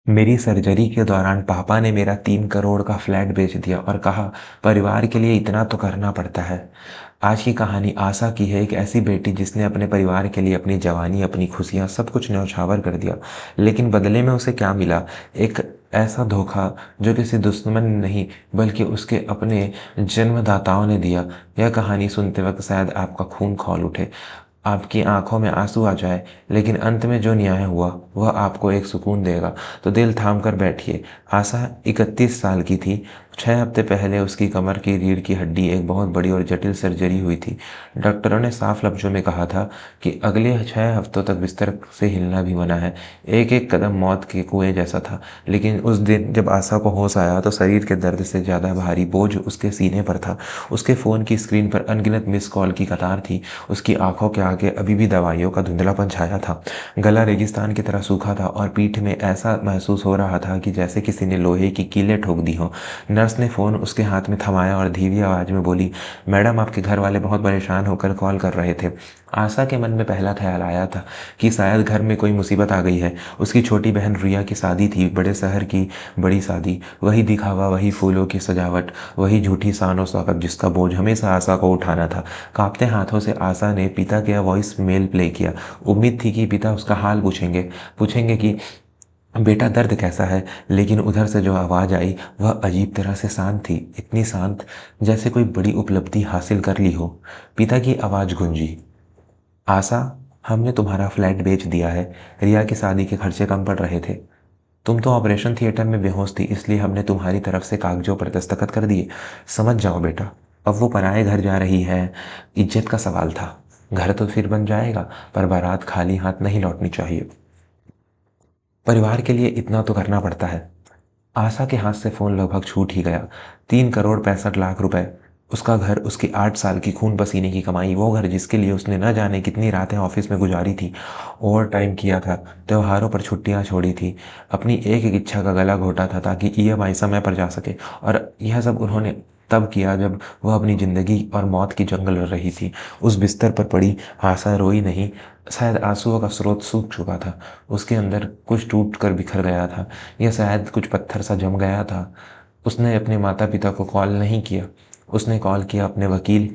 मेरी सर्जरी के दौरान पापा ने मेरा 3 करोड़ का फ्लैट बेच दिया और कहा परिवार के लिए इतना तो करना पड़ता है। आज की कहानी आशा की है, एक ऐसी बेटी जिसने अपने परिवार के लिए अपनी जवानी, अपनी खुशियाँ सब कुछ न्यौछावर कर दिया। लेकिन बदले में उसे क्या मिला? एक ऐसा धोखा जो किसी दुश्मन ने नहीं बल्कि उसके अपने जन्मदाताओं ने दिया। यह कहानी सुनते वक्त शायद आपका खून खौल उठे, आपकी आंखों में आंसू आ जाए, लेकिन अंत में जो न्याय हुआ वह आपको एक सुकून देगा। तो दिल थाम कर बैठिए। आशा 31 साल की थी। 6 हफ्ते पहले उसकी कमर की रीढ़ की हड्डी एक बहुत बड़ी और जटिल सर्जरी हुई थी। डॉक्टरों ने साफ लफ्जों में कहा था कि अगले 6 हफ्तों तक बिस्तर से हिलना भी मना है। एक एक कदम मौत के कुएं जैसा था। लेकिन उस दिन जब आशा को होश आया तो शरीर के दर्द से ज़्यादा भारी बोझ उसके सीने पर था। उसके फ़ोन की स्क्रीन पर अनगिनत मिस कॉल की कतार थी। उसकी आंखों के आगे अभी भी दवाइयों का धुंधलापन छाया था। गला रेगिस्तान की तरह सूखा था और पीठ में ऐसा महसूस हो रहा था कि जैसे किसी ने लोहे की कीलें ठोक दी हो। नर्स ने फ़ोन उसके हाथ में थमाया और धीमी आवाज़ में बोली, मैडम आपके घर वाले बहुत परेशान होकर कॉल कर रहे थे। आशा के मन में पहला ख्याल आया था कि शायद घर में कोई मुसीबत आ गई है। उसकी छोटी बहन रिया की शादी थी, बड़े शहर की बड़ी शादी। वही दिखावा, वही फूलों की सजावट, वही झूठी शान और शौकत जिसका बोझ हमेशा आशा को उठाना था। कांपते हाथों से आशा ने पिता के वॉइस मेल प्ले किया। उम्मीद थी कि पिता उसका हाल पूछेंगे, पूछेंगे कि बेटा दर्द कैसा है। लेकिन उधर से जो आवाज़ आई वह अजीब तरह से शांत थी, इतनी शांत जैसे कोई बड़ी उपलब्धि हासिल कर ली हो। पिता की आवाज़ गूंजी, आशा, हमने तुम्हारा फ्लैट बेच दिया है। रिया की शादी के खर्चे कम पड़ रहे थे। तुम तो ऑपरेशन थिएटर में बेहोश थी, इसलिए हमने तुम्हारी तरफ से कागजों पर दस्तखत कर दिए। समझ जाओ बेटा, अब वो पराए घर जा रही है। इज्जत का सवाल था। घर तो फिर बन जाएगा, पर बारात खाली हाथ नहीं लौटनी चाहिए। परिवार के लिए इतना तो करना पड़ता है। आशा के हाथ से फोन लगभग छूट ही गया। 3 करोड़ 65 लाख रुपए, उसका घर, उसकी 8 साल की खून पसीने की कमाई, वो घर जिसके लिए उसने न जाने कितनी रातें ऑफिस में गुजारी थी, ओवर टाइम किया था, त्योहारों पर छुट्टियां छोड़ी थी, अपनी एक एक इच्छा का गला घोटा था ताकि ईएमआई समय पर जा सके। और यह सब उन्होंने तब किया जब वह अपनी जिंदगी और मौत की जंग लड़ रही थी। उस बिस्तर पर पड़ी आशा रोई नहीं, शायद आंसुओं का स्रोत सूख चुका था। उसके अंदर कुछ टूट कर बिखर गया था, या शायद कुछ पत्थर सा जम गया था। उसने अपने माता पिता को कॉल नहीं किया, उसने कॉल किया अपने वकील,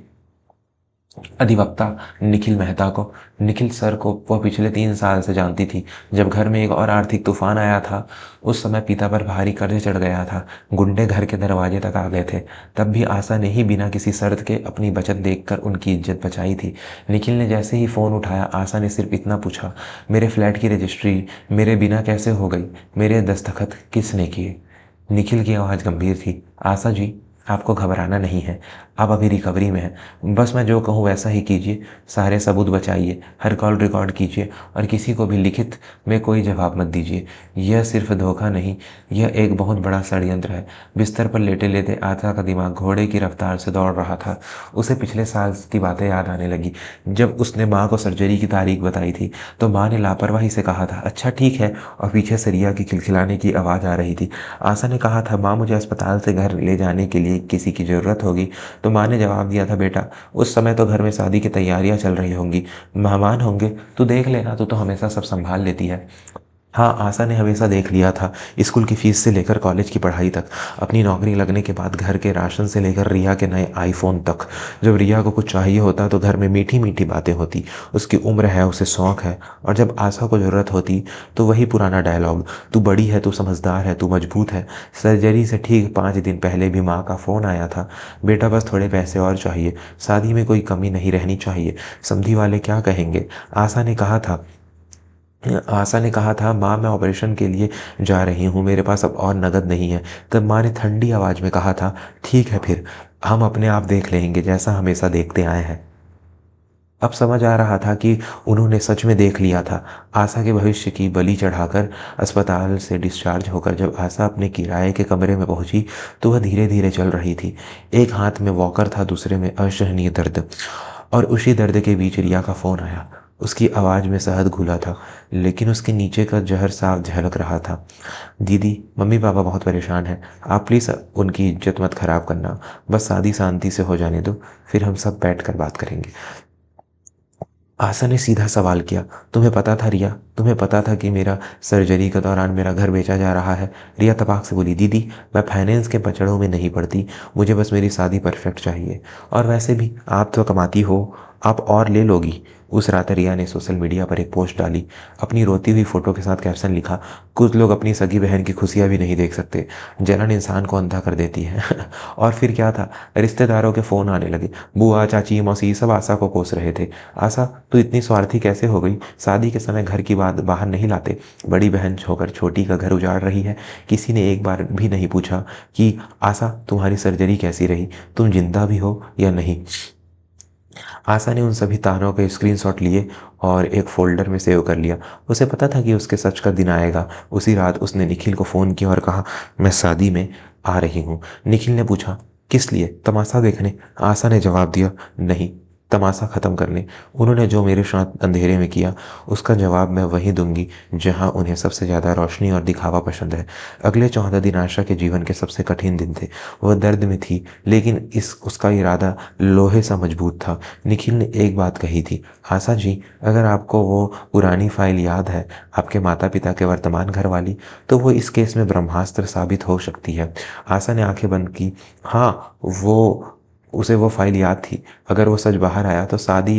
अधिवक्ता निखिल मेहता को। निखिल सर को वह पिछले 3 साल से जानती थी। जब घर में एक और आर्थिक तूफान आया था, उस समय पिता पर भारी कर्ज चढ़ गया था, गुंडे घर के दरवाजे तक आ गए थे, तब भी आशा ने ही बिना किसी शर्त के अपनी बचत देखकर उनकी इज्जत बचाई थी। निखिल ने जैसे ही फ़ोन उठाया, आशा ने सिर्फ इतना पूछा, मेरे फ्लैट की रजिस्ट्री मेरे बिना कैसे हो गई? मेरे दस्तखत किसने किए? निखिल की आवाज़ गंभीर थी, आशा जी, आपको घबराना नहीं है। आप अभी रिकवरी में हैं। बस मैं जो कहूँ वैसा ही कीजिए। सारे सबूत बचाइए, हर कॉल रिकॉर्ड कीजिए और किसी को भी लिखित में कोई जवाब मत दीजिए। यह सिर्फ धोखा नहीं, यह एक बहुत बड़ा षड्यंत्र है। बिस्तर पर लेटे लेटे आशा का दिमाग घोड़े की रफ्तार से दौड़ रहा था। उसे पिछले साल की बातें याद आने लगी। जब उसने माँ को सर्जरी की तारीख बताई थी तो माँ ने लापरवाही से कहा था, अच्छा ठीक है, और पीछे से रिया की खिलखिलाने की आवाज़ आ रही थी। आशा ने कहा था, माँ मुझे अस्पताल से घर ले जाने के लिए किसी की ज़रूरत होगी। तो माँ ने जवाब दिया था, बेटा उस समय तो घर में शादी की तैयारियां चल रही होंगी, मेहमान होंगे, तू देख लेना, तू तो हमेशा सब संभाल लेती है। हाँ, आशा ने हमेशा देख लिया था, स्कूल की फीस से लेकर कॉलेज की पढ़ाई तक, अपनी नौकरी लगने के बाद घर के राशन से लेकर रिया के नए आईफोन तक। जब रिया को कुछ चाहिए होता तो घर में मीठी मीठी बातें होती, उसकी उम्र है, उसे शौक है। और जब आशा को ज़रूरत होती तो वही पुराना डायलॉग, तू बड़ी है, तू समझदार है, तू मजबूत है। सर्जरी से ठीक 5 दिन पहले भी माँ का फ़ोन आया था, बेटा बस थोड़े पैसे और चाहिए, शादी में कोई कमी नहीं रहनी चाहिए, समधी वाले क्या कहेंगे। आशा ने कहा था आशा ने कहा था, माँ मैं ऑपरेशन के लिए जा रही हूँ, मेरे पास अब और नगद नहीं है। तब माँ ने ठंडी आवाज़ में कहा था, ठीक है फिर, हम अपने आप देख लेंगे जैसा हमेशा देखते आए हैं। अब समझ आ रहा था कि उन्होंने सच में देख लिया था। आशा के भविष्य की बलि चढ़ाकर अस्पताल से डिस्चार्ज होकर जब आशा अपने किराए के कमरे में पहुंची तो वह धीरे धीरे चल रही थी। एक हाथ में वॉकर था, दूसरे में असहनीय दर्द। और उसी दर्द के बीच रिया का फ़ोन आया। उसकी आवाज़ में शहद घुला था, लेकिन उसके नीचे का जहर साफ झलक रहा था। दीदी, मम्मी पापा बहुत परेशान हैं, आप प्लीज़ उनकी इज्जत मत ख़राब करना, बस शादी शांति से हो जाने दो, फिर हम सब बैठ कर बात करेंगे। आशा ने सीधा सवाल किया, तुम्हें पता था रिया? तुम्हें पता था कि मेरा सर्जरी के दौरान मेरा घर बेचा जा रहा है? रिया तपाक से बोली, दीदी मैं फाइनेंस के पचड़ों में नहीं पड़ती, मुझे बस मेरी शादी परफेक्ट चाहिए। और वैसे भी आप तो कमाती हो, आप और ले लोगी। उस रात रिया ने सोशल मीडिया पर एक पोस्ट डाली, अपनी रोती हुई फोटो के साथ कैप्शन लिखा, कुछ लोग अपनी सगी बहन की खुशियां भी नहीं देख सकते, जलन इंसान को अंधा कर देती है। और फिर क्या था, रिश्तेदारों के फोन आने लगे, बुआ चाची मौसी सब आशा को कोस रहे थे। आशा तू इतनी स्वार्थी कैसे हो गई? शादी के समय घर की बात बाहर नहीं लाते, बड़ी बहन होकर छोटी का घर उजाड़ रही है। किसी ने एक बार भी नहीं पूछा कि आशा तुम्हारी सर्जरी कैसी रही, तुम जिंदा भी हो या नहीं। आशा ने उन सभी तारों के स्क्रीनशॉट लिए और एक फोल्डर में सेव कर लिया। उसे पता था कि उसके सच का दिन आएगा। उसी रात उसने निखिल को फ़ोन किया और कहा, मैं शादी में आ रही हूँ। निखिल ने पूछा, किस लिए? तमाशा देखने? आशा ने जवाब दिया, नहीं, तमाशा ख़त्म करने। उन्होंने जो मेरे साथ अंधेरे में किया, उसका जवाब मैं वहीं दूंगी जहां उन्हें सबसे ज़्यादा रोशनी और दिखावा पसंद है। अगले 14 दिन आशा के जीवन के सबसे कठिन दिन थे। वह दर्द में थी, लेकिन इस उसका इरादा लोहे सा मजबूत था। निखिल ने एक बात कही थी, आशा जी, अगर आपको वो पुरानी फाइल याद है, आपके माता पिता के वर्तमान घर वाली, तो वो इस केस में ब्रह्मास्त्र साबित हो सकती है। आशा ने आंखें बंद की। हाँ, वो उसे वो फाइल याद थी। अगर वो सच बाहर आया तो शादी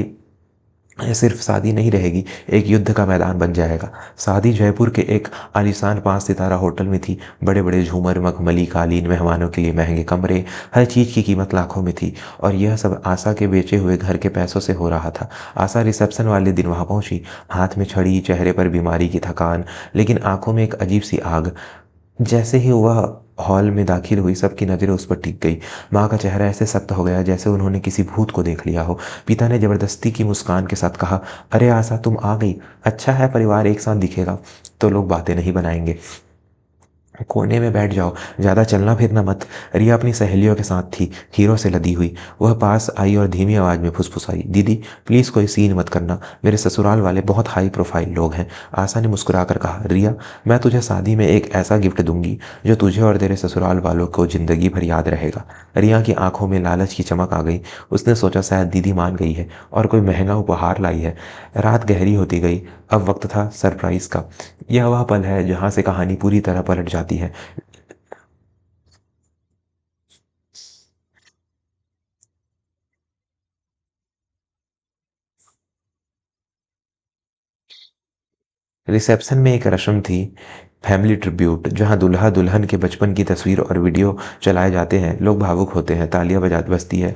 सिर्फ शादी नहीं रहेगी, एक युद्ध का मैदान बन जाएगा। शादी जयपुर के एक आलीशान 5 सितारा होटल में थी। बड़े बड़े झूमर, मखमली कालीन, मेहमानों के लिए महंगे कमरे, हर चीज़ की कीमत लाखों में थी। और यह सब आशा के बेचे हुए घर के पैसों से हो रहा था। आशा रिसेप्शन वाले दिन वहाँ पहुंची, हाथ में छड़ी, चेहरे पर बीमारी की थकान, लेकिन आंखों में एक अजीब सी आग। जैसे ही वह हॉल में दाखिल हुई, सबकी नज़रें उस पर टिक गई। माँ का चेहरा ऐसे सख्त हो गया जैसे उन्होंने किसी भूत को देख लिया हो। पिता ने जबरदस्ती की मुस्कान के साथ कहा, अरे आशा तुम आ गई, अच्छा है परिवार एक साथ दिखेगा तो लोग बातें नहीं बनाएंगे। कोने में बैठ जाओ, ज़्यादा चलना फिरना मत। रिया अपनी सहेलियों के साथ थी, हीरो से लदी हुई। वह पास आई और धीमी आवाज़ में फुसफुसाई, दीदी प्लीज़ कोई सीन मत करना, मेरे ससुराल वाले बहुत हाई प्रोफाइल लोग हैं। आशा ने मुस्कुराकर कहा, रिया मैं तुझे शादी में एक ऐसा गिफ्ट दूंगी जो तुझे और तेरे ससुराल वालों को ज़िंदगी भर याद रहेगा। रिया की आंखों में लालच की चमक आ गई। उसने सोचा शायद दीदी मान गई है और कोई महंगा उपहार लाई है। रात गहरी होती गई। अब वक्त था सरप्राइज का। यह वह पल है जहां से कहानी पूरी तरह पलट जाती है। रिसेप्शन में एक रस्म थी, फैमिली ट्रिब्यूट, जहां दूल्हा दुल्हन के बचपन की तस्वीर और वीडियो चलाए जाते हैं। लोग भावुक होते हैं, तालियां बजा बजती है।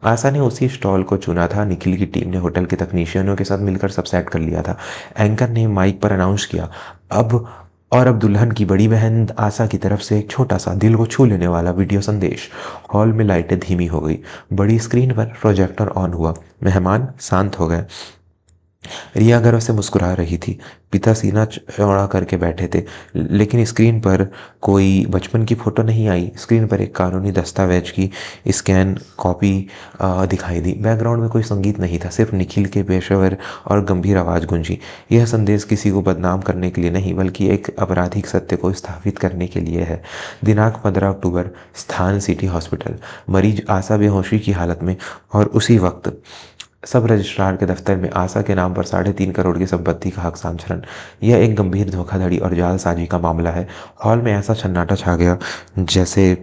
आशा ने उसी स्टॉल को चुना था। निखिल की टीम ने होटल के तकनीशियनों के साथ मिलकर सब सेट कर लिया था। एंकर ने माइक पर अनाउंस किया, अब अब दुल्हन की बड़ी बहन आशा की तरफ से एक छोटा सा दिल को छू लेने वाला वीडियो संदेश। हॉल में लाइटें धीमी हो गई। बड़ी स्क्रीन पर प्रोजेक्टर ऑन हुआ। मेहमान शांत हो गए। रिया गर्व से मुस्कुरा रही थी। पिता सीना चौड़ा करके बैठे थे, लेकिन स्क्रीन पर कोई बचपन की फोटो नहीं आई। स्क्रीन पर एक कानूनी दस्तावेज की स्कैन कॉपी दिखाई दी। बैकग्राउंड में कोई संगीत नहीं था, सिर्फ निखिल के पेशेवर और गंभीर आवाज़ गूंजी। यह संदेश किसी को बदनाम करने के लिए नहीं, बल्कि एक आपराधिक सत्य को स्थापित करने के लिए है। दिनांक 15 अक्टूबर, स्थान सिटी हॉस्पिटल। मरीज आशा बेहोशी की हालत में। और उसी वक्त सब रजिस्ट्रार के दफ्तर में आशा के नाम पर 3.5 करोड़ की संपत्ति का हक सांचरण। यह एक गंभीर धोखाधड़ी और जालसाजी का मामला है। हॉल में ऐसा सन्नाटा छा गया जैसे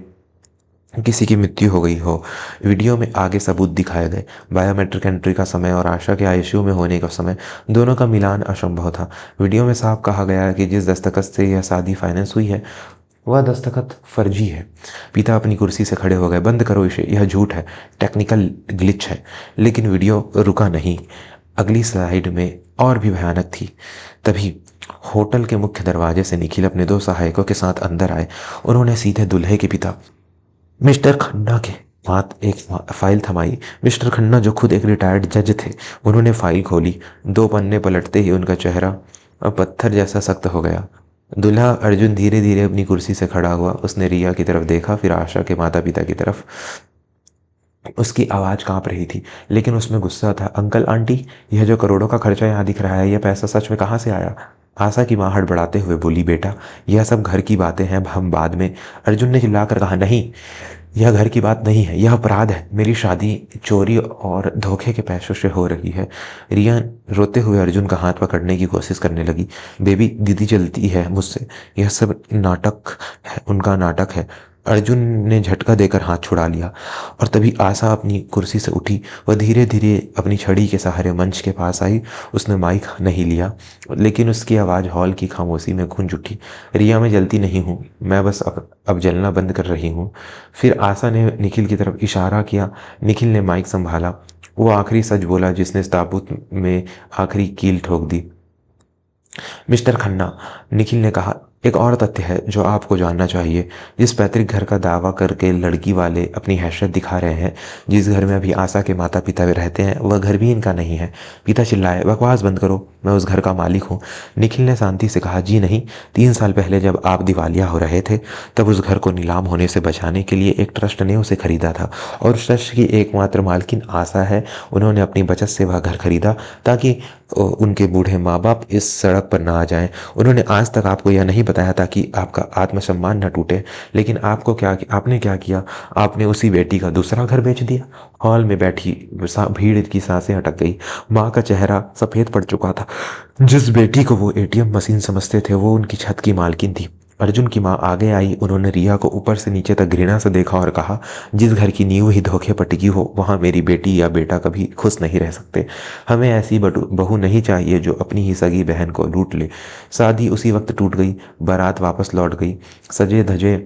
किसी की मृत्यु हो गई हो। वीडियो में आगे सबूत दिखाए गए, बायोमेट्रिक एंट्री का समय और आशा के आईसीयू में होने का समय, दोनों का मिलान असंभव था। वीडियो में साफ कहा गया है कि जिस दस्तखत से यह शादी फाइनेंस हुई है, वह दस्तखत फर्जी है। पिता अपनी कुर्सी से खड़े हो गए, बंद करो इसे, यह झूठ है, टेक्निकल ग्लिच है। लेकिन वीडियो रुका नहीं। अगली स्लाइड में और भी भयानक थी। तभी होटल के मुख्य दरवाजे से निखिल अपने 2 सहायकों के साथ अंदर आए। उन्होंने सीधे दूल्हे के पिता मिस्टर खन्ना के हाथ एक फाइल थमाई। मिस्टर खन्ना जो खुद एक रिटायर्ड जज थे, उन्होंने फाइल खोली। 2 पन्ने पलटते ही उनका चेहरा अब पत्थर जैसा सख्त हो गया। दूल्हा अर्जुन धीरे धीरे अपनी कुर्सी से खड़ा हुआ। उसने रिया की तरफ देखा, फिर आशा के माता पिता की तरफ। उसकी आवाज़ कांप रही थी, लेकिन उसमें गुस्सा था। अंकल आंटी, यह जो करोड़ों का खर्चा यहाँ दिख रहा है, यह पैसा सच में कहाँ से आया? आशा की माँ हड़बड़ाते हुए बोली, बेटा यह सब घर की बातें हैं, हम बाद में। अर्जुन ने चिल्लाकर कहा, नहीं, यह घर की बात नहीं है, यह अपराध है। मेरी शादी चोरी और धोखे के पैसों से हो रही है। रिया रोते हुए अर्जुन का हाथ पकड़ने की कोशिश करने लगी। बेबी, दीदी जलती है मुझसे, यह सब नाटक है, उनका नाटक है। अर्जुन ने झटका देकर हाथ छुड़ा लिया और तभी आशा अपनी कुर्सी से उठी। वह धीरे धीरे अपनी छड़ी के सहारे मंच के पास आई। उसने माइक नहीं लिया, लेकिन उसकी आवाज़ हॉल की खामोशी में गूंज उठी। रिया, मैं जलती नहीं हूँ, मैं बस अब जलना बंद कर रही हूँ। फिर आशा ने निखिल की तरफ इशारा किया। निखिल ने माइक संभाला। वो आखिरी सच बोला जिसने इस ताबूत में आखिरी कील ठोक दी। मिस्टर खन्ना, निखिल ने कहा, एक और तथ्य है जो आपको जानना चाहिए। जिस पैतृक घर का दावा करके लड़की वाले अपनी हैसियत दिखा रहे हैं, जिस घर में अभी आशा के माता पिता भी रहते हैं, वह घर भी इनका नहीं है। पिता चिल्लाए, बकवास बंद करो, मैं उस घर का मालिक हूँ। निखिल ने शांति से कहा, जी नहीं, 3 साल पहले जब आप दिवालिया हो रहे थे, तब उस घर को नीलाम होने से बचाने के लिए एक ट्रस्ट ने उसे खरीदा था, और उस ट्रस्ट की एकमात्र मालकिन आशा है। उन्होंने अपनी बचत से वह घर खरीदा ताकि उनके बूढ़े माँ बाप इस सड़क पर ना आ जाएं। उन्होंने आज तक आपको यह नहीं बताया था कि आपका आत्मसम्मान न टूटे, लेकिन आपने क्या किया? आपने उसी बेटी का दूसरा घर बेच दिया। हॉल में बैठी भीड़ की सांसें अटक गई। माँ का चेहरा सफेद पड़ चुका था। जिस बेटी को वो एटीएम मशीन समझते थे, वो उनकी छत की मालकिन थी। अर्जुन की माँ आगे आई। उन्होंने रिया को ऊपर से नीचे तक घृणा से देखा और कहा, जिस घर की नींव ही धोखे पर टिकी हो, वहां मेरी बेटी या बेटा कभी खुश नहीं रह सकते। हमें ऐसी बहू नहीं चाहिए जो अपनी ही सगी बहन को लूट ले। शादी उसी वक्त टूट गई। बारात वापस लौट गई। सजे धजे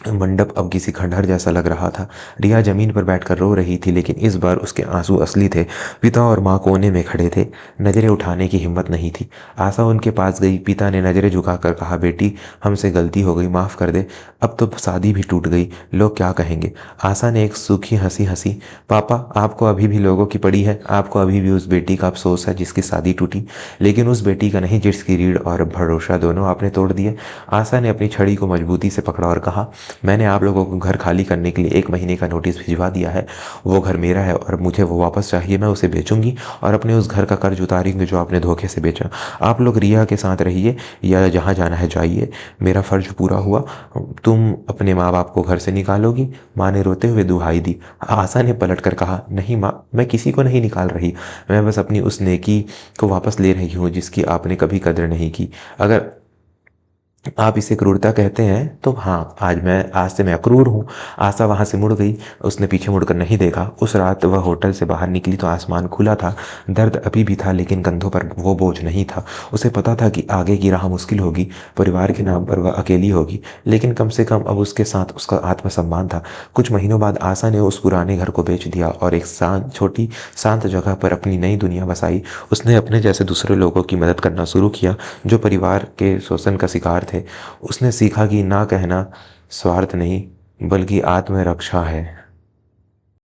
मंडप अब किसी खंडहर जैसा लग रहा था। रिया जमीन पर बैठकर रो रही थी, लेकिन इस बार उसके आंसू असली थे। पिता और माँ कोने में खड़े थे, नजरें उठाने की हिम्मत नहीं थी। आशा उनके पास गई। पिता ने नजरें झुकाकर कहा, बेटी, हमसे गलती हो गई, माफ कर दे। अब तो शादी भी टूट गई, लोग क्या कहेंगे? आशा ने एक सूखी हंसी हंसी। पापा, आपको अभी भी लोगों की पड़ी है। आपको अभी भी उस बेटी का अफसोस है जिसकी शादी टूटी, लेकिन उस बेटी का नहीं जिसकी रीढ़ और भरोसा दोनों आपने तोड़ दिए। आशा ने अपनी छड़ी को मजबूती से पकड़ा और कहा, मैंने आप लोगों को घर खाली करने के लिए 1 महीने का नोटिस भिजवा दिया है। वो घर मेरा है और मुझे वो वापस चाहिए। मैं उसे बेचूंगी और अपने उस घर का कर्ज उतारेंगे जो आपने धोखे से बेचा। आप लोग रिया के साथ रहिए या जहाँ जाना है जाइए, मेरा फर्ज पूरा हुआ। तुम अपने माँ बाप को घर से निकालोगी? माँ ने रोते हुए दुहाई दी। आशा ने पलट कर कहा, नहीं माँ, मैं किसी को नहीं निकाल रही, मैं बस अपनी उस नेकी को वापस ले रही हूँ जिसकी आपने कभी कदर नहीं की। अगर आप इसे क्रूरता कहते हैं तो हाँ, आज से मैं अक्रूर हूँ। आशा वहां से मुड़ गई। उसने पीछे मुड़कर नहीं देखा। उस रात वह होटल से बाहर निकली तो आसमान खुला था। दर्द अभी भी था, लेकिन कंधों पर वो बोझ नहीं था। उसे पता था कि आगे की राह मुश्किल होगी, परिवार के नाम पर वह अकेली होगी, लेकिन कम से कम अब उसके साथ उसका आत्मसम्मान था। कुछ महीनों बाद आशा ने उस पुराने घर को बेच दिया और एक छोटी शांत जगह पर अपनी नई दुनिया बसाई। उसने अपने जैसे दूसरे लोगों की मदद करना शुरू किया जो परिवार के शोषण का शिकार थे। उसने सीखा कि ना कहना स्वार्थ नहीं, बल्कि आत्मरक्षा है।